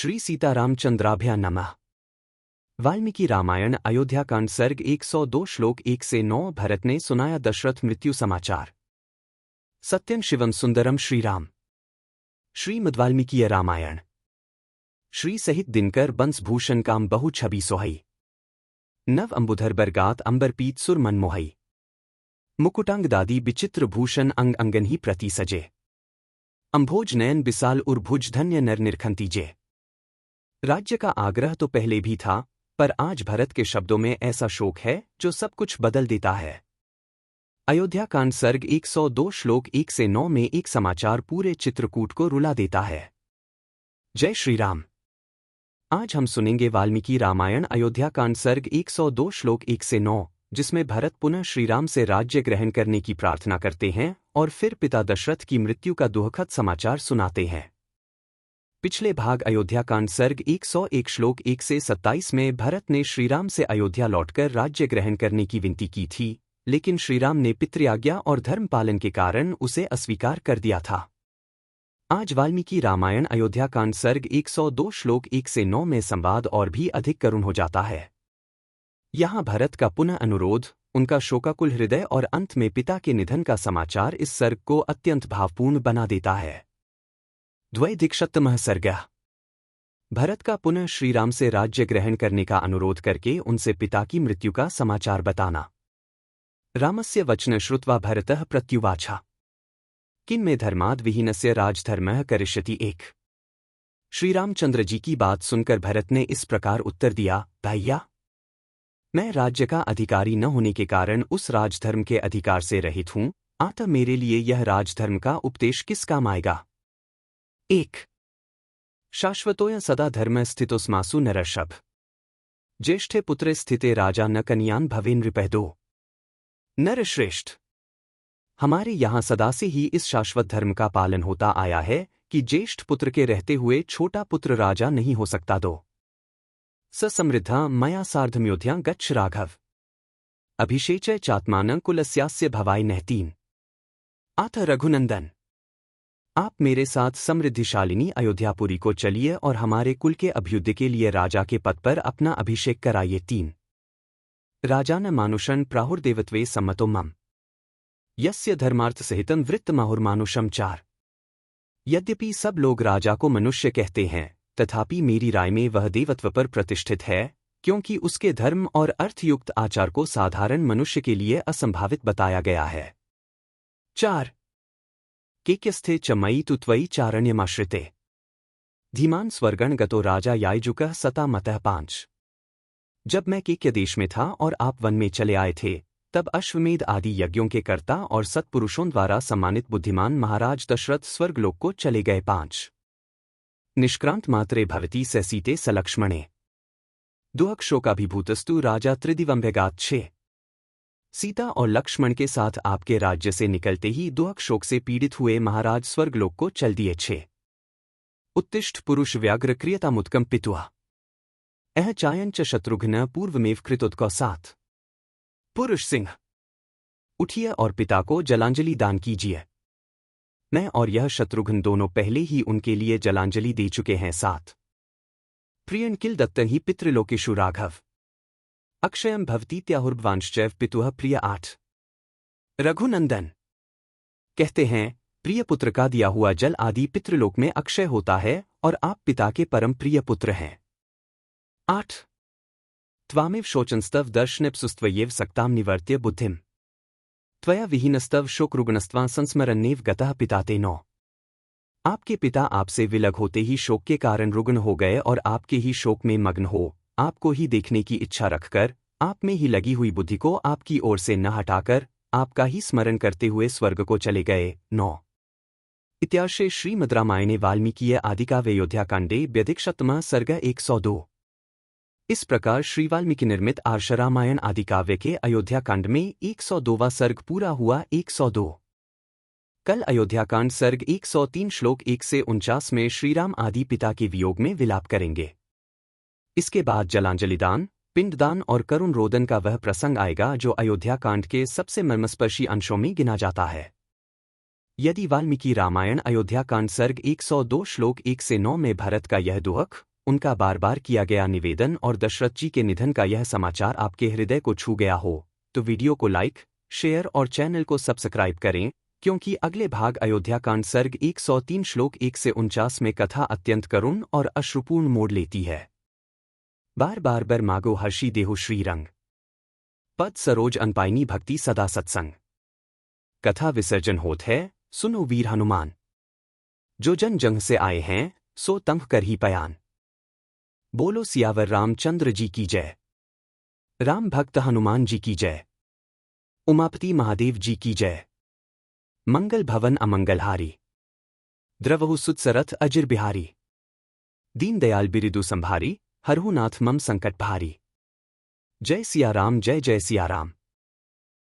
श्री सीतारामचंद्राभ्या नमः। वाल्मीकि रामायण अयोध्याकांड सर्ग 102 श्लोक 1 से 9। भरत ने सुनाया दशरथ मृत्यु समाचार। सत्यं शिवम सुंदरम श्रीराम। श्रीमद्वाल्मीकीय रामायण। श्री सहित दिनकर बंसभूषण काम बहु छवि सोहई। नव अंबुधर बरगात अंबरपीत सुर मन मोहई। मुकुटांग दादी विचित्र भूषण अंग अंगन ही प्रति सजे। अंभोज नयन बिसाल उर्भुज धन्य नर निरखंतीजे। राज्य का आग्रह तो पहले भी था, पर आज भरत के शब्दों में ऐसा शोक है जो सब कुछ बदल देता है। अयोध्याकांड सर्ग 102 श्लोक 1 से 9 में एक समाचार पूरे चित्रकूट को रुला देता है। जय श्री राम। आज हम सुनेंगे वाल्मीकि रामायण अयोध्याकांड सर्ग 102 श्लोक 1 से 9, जिसमें भरत पुनः श्रीराम से राज्य ग्रहण करने की प्रार्थना करते हैं और फिर पिता दशरथ की मृत्यु का दुखद समाचार सुनाते हैं। पिछले भाग अयोध्याकांड सर्ग 101 श्लोक 1 से 27 में भरत ने श्रीराम से अयोध्या लौटकर राज्य ग्रहण करने की विनती की थी, लेकिन श्रीराम ने पितृआज्ञा और धर्म पालन के कारण उसे अस्वीकार कर दिया था। आज वाल्मीकि रामायण अयोध्याकांड सर्ग 102 श्लोक 1 से 9 में संवाद और भी अधिक करुण हो जाता है। यहाँ भरत का पुनः अनुरोध, उनका शोकाकुल हृदय और अंत में पिता के निधन का समाचार इस सर्ग को अत्यंत भावपूर्ण बना देता है। द्वैधिक्षतमः सर्गः। भरत का पुनः श्रीराम से राज्य ग्रहण करने का अनुरोध करके उनसे पिता की मृत्यु का समाचार बताना। रामस्य वचन श्रुत्वा भरतः प्रत्युवाच, किन्मे धर्माद् विहीनस्य राजधर्मः करिष्यति एक। श्रीरामचंद्र जी की बात सुनकर भरत ने इस प्रकार उत्तर दिया, भैया, मैं राज्य का अधिकारी न होने के कारण उस राजधर्म के अधिकार से रहित हूं, अतः मेरे लिए यह राजधर्म का उपदेश किस काम आएगा। 1. शाश्वतोय सदा धर्म स्थितोस्मासु नरषभ। ज्येष्ठे पुत्रे स्थिते राजा न कन्यान भवे नृपः। 2. नरश्रेष्ठ, हमारे यहाँ सदा से ही इस शाश्वत धर्म का पालन होता आया है कि ज्येष्ठ पुत्र के रहते हुए छोटा पुत्र राजा नहीं हो सकता। 2. स समृद्धा मया सार्धम्योध्या गच्छ राघव। अभिषेचय चात्मानं कुलस्यास्य भवाय नः। 3. अथ रघुनंदन, आप मेरे साथ समृद्धिशालिनी अयोध्यापुरी को चलिए और हमारे कुल के अभ्युदय के लिए राजा के पद पर अपना अभिषेक कराइए। 3. राजान मानुषं प्राहुर्देवत्वे सम्मतो मम। यस्य धर्मार्थ सहितं वृत्तमाहुर्मानुषम। 4. यद्यपि सब लोग राजा को मनुष्य कहते हैं, तथापि मेरी राय में वह देवत्व पर प्रतिष्ठित है, क्योंकि उसके धर्म और अर्थयुक्त आचार को साधारण मनुष्य के लिए असंभावित बताया गया है। 4. केक्यस्थे च मयि तु त्वयि चारण्यमाश्रिते। धीमान स्वर्गण गतो राजा यायजुकः सता मतः। 5. जब मैं केक्य देश में था और आप वन में चले आए थे, तब अश्वमेध आदि यज्ञों के कर्ता और सत्पुरुषों द्वारा सम्मानित बुद्धिमान महाराज दशरथ स्वर्गलोक को चले गए। 5. निष्क्रांत मात्रे भवति स सीते सलक्ष्मणे। दुहक शोकाभिभूतस्तु राजा त्रिदिवम्भ्यगात्। 6. सीता और लक्ष्मण के साथ आपके राज्य से निकलते ही दुहक शोक से पीड़ित हुए महाराज स्वर्गलोक को चल दिए। 6. उत्तिष्ठ पुरुष व्याघ्र क्रियतामुत्कम पितुः। अह चायन च शत्रुघ्न पूर्वमेव कृतोत्कौ। 7. पुरुष सिंह, उठिए और पिता को जलांजलि दान कीजिए। मैं और यह शत्रुघ्न दोनों पहले ही उनके लिए जलांजलि दे चुके हैं। 7. प्रियन किल दत्तन ही पितृलोकेषु राघव। अक्षयम भवतीत्याहुर्भवांश्चैव पितुः प्रिय। 8. रघुनंदन, कहते हैं, प्रिय पुत्र का दिया हुआ जल आदि पितृलोक में अक्षय होता है और आप पिता के परम प्रिय पुत्र हैं। 8. त्वामेव शोचनस्तव दर्शनेप्सुस्त्वयेव सक्ताम निवर्त्य बुद्धिम। त्वया विहीनस्तव शोकरुग्णस्त्वां संस्मरन्नेव गतः पिता ते। 9. आपके पिता आपसे विलग होते ही शोक के कारण रुग्ण हो गए और आपके ही शोक में मग्न हो, आपको ही देखने की इच्छा रखकर, आप में ही लगी हुई बुद्धि को आपकी ओर से न हटाकर, आपका ही स्मरण करते हुए स्वर्ग को चले गए। 9. इत्यार्षे श्रीमद्रामायणे वाल्मीकीय आदिकाव्ये अयोध्याकाण्डे व्यधिक्षतमः सर्ग 102। इस प्रकार श्री वाल्मीकि निर्मित आर्ष रामायण आदिकाव्य के अयोध्याकांड में 102वां सर्ग पूरा हुआ। 102। कल अयोध्याकांड सर्ग 103 श्लोक 1 से 49 में श्रीराम आदि पिता के वियोग में विलाप करेंगे। इसके बाद जलांजलिदान, पिंडदान और करुण रोदन का वह प्रसंग आएगा जो अयोध्याकांड के सबसे मर्मस्पर्शी अंशों में गिना जाता है। यदि वाल्मीकि रामायण अयोध्याकांड सर्ग 102 श्लोक 1 से 9 में भरत का यह दुख उनका बार बार किया गया निवेदन और दशरथ जी के निधन का यह समाचार आपके हृदय को छू गया हो तो वीडियो को लाइक, शेयर और चैनल को सब्सक्राइब करें, क्योंकि अगले भाग अयोध्याकांड सर्ग 103 श्लोक 1 से 49 में कथा अत्यंत करुण और अश्रुपूर्ण मोड़ लेती है। बार बार बर मागो हर्षी देहु श्रीरंग पद सरोज अनपाइनी भक्ति सदा सत्संग। कथा विसर्जन होत है, सुनो वीर हनुमान। जो जन जंग से आए हैं सो तंग कर ही पयान। बोलो सियावर रामचंद्र जी की जय। राम भक्त हनुमान जी की जय। उमापति महादेव जी की जय। मंगल भवन अमंगलहारी। द्रवहु सुतसरथ अजिर बिहारी। दीन दयाल बिरिदु संभारी, हरहु नाथ मम संकट भारी। जय सिया राम जय जय सिया राम।